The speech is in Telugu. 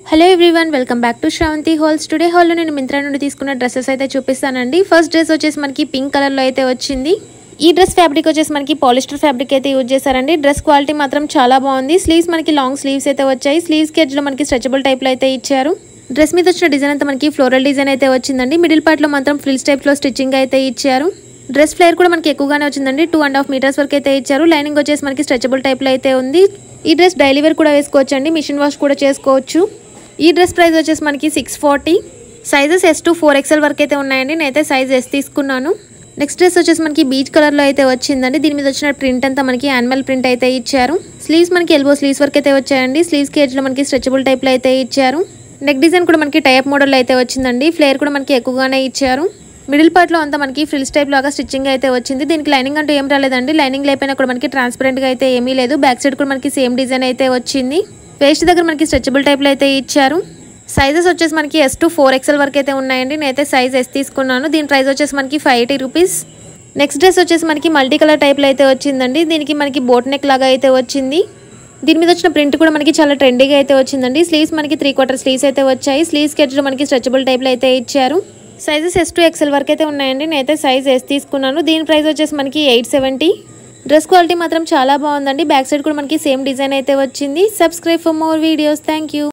Hello everyone, welcome back to Sravanthi halls. Today హాల్లో నేను మింత్రా నుండి తీసుకున్న డ్రెస్సెస్ అయితే చూపిస్తానండి. ఫస్ట్ డ్రెస్ వచ్చేసి మనకి పింక్ కలర్లో అయితే వచ్చింది. ఈ డ్రెస్ ఫ్యాబ్రిక్ వచ్చేసి మనకి పాలిస్టర్ ఫ్యాబ్రిక్ అయితే యూజ్ చేశారండి. డ్రెస్ క్వాలిటీ మాత్రం చాలా బాగుంది. స్లీవ్స్ మనకి లాంగ్ స్లీవ్స్ అయితే వచ్చాయి. స్లీవ్స్కి ఎడ్జ్లో మనకి స్ట్రెచబుల్ టైప్లో అయితే ఇచ్చారు. డ్రెస్ మీద వచ్చిన డిజైన్ అంతా మనకి ఫ్లోరల్ డిజైన్ అయితే వచ్చిందండి. మిడిల్ పార్ట్లో మాత్రం ఫ్రిల్స్ టైప్లో స్టిచ్చింగ్ అయితే ఇచ్చారు. డ్రెస్ ఫ్లేర్ కూడా మనకి ఎక్కువగానే వచ్చిందండి. 2.5 మీటర్స్ వరకు అయితే ఇచ్చారు. లైనింగ్ వచ్చేసి మనకి స్ట్రెచబుల్ టైప్లో అయితే ఉంది. ఈ డ్రెస్ డైలీ వేర్ కూడా వేసుకోవచ్చండి. మిషన్ వాష్ కూడా చేసుకోవచ్చు. ఈ డ్రెస్ ప్రైస్ వచ్చేసి మనకి 640. సైజెస్ S to 4XL వరకు అయితే ఉన్నాయండి. నేనైతే సైజ్ S తీసుకున్నాను. నెక్స్ట్ డ్రెస్ వచ్చేసి మనకి బీచ్ కలర్లో అయితే వచ్చిందండి. దీని మీద వచ్చిన ప్రింట్ అంతా మనకి యానిమల్ ప్రింట్ అయితే ఇచ్చారు. స్లీవ్స్ మనకి ఎల్బో స్లీవ్స్ వరకు అయితే వచ్చాయండి. స్లీవ్స్కి ఎడ్జ్లో మనకి స్ట్రెచబుల్ టైప్లో అయితే ఇచ్చారు. నెక్ డిజైన్ కూడా మనకి టైప్ మోడల్లో అయితే వచ్చిందండి. ఫ్లేర్ కూడా మనకి ఎక్కువగానే ఇచ్చారు. మిడిల్ పార్ట్లో అంతా మనకి ఫ్రిల్స్ టైప్ లాగా స్టిచ్చింగ్ అయితే వచ్చింది. దీనికి లైనింగ్ అంటూ ఏం రాలేదండి. లైనింగ్ లేకపోయినా కూడా మనకి ట్రాన్స్పరెంట్గా అయితే ఏమీ లేదు. బ్యాక్ సైడ్ కూడా మనకి సేమ్ డిజైన్ అయితే వచ్చింది. వేస్ట్ దగ్గర మనకి స్ట్రెచబుల్ టైప్లో అయితే ఇచ్చారు. సైజెస్ వచ్చేసి మనకి S to 4XL వరకు అయితే ఉన్నాయండి. నేనైతే సైజ్ S తీసుకున్నాను. దీని ప్రైస్ వచ్చేసి మనకి 580 రూపీస్. నెక్స్ట్ డ్రెస్ వచ్చేసి మనకి మల్టీ కలర్ టైప్లో అయితే వచ్చిందండి. దీనికి మనకి బోట్ నెక్ లాగా అయితే వచ్చింది. దీని మీద వచ్చిన ప్రింట్ కూడా మనకి చాలా ట్రెండీగా అయితే వచ్చిందండి. స్లీవ్స్ మనకి 3/4 స్లీవ్స్ అయితే వచ్చాయి. స్లీవ్స్ ఎడ్జ్లో మనకి స్ట్రెచబుల్ టైప్లో అయితే ఇచ్చారు. సైజెస్ S to XL వరకు అయితే ఉన్నాయండి. నేనైతే సైజ్ S తీసుకున్నాను. దీని ప్రైస్ వచ్చేసి మనకి 870. డ్రెస్ క్వాలిటీ మాత్రం చాలా బాగుందండి. బ్యాక్ సైడ్ కూడా మనకి సేమ్ డిజైన్ అయితే వచ్చింది. Subscribe for more videos. Thank you.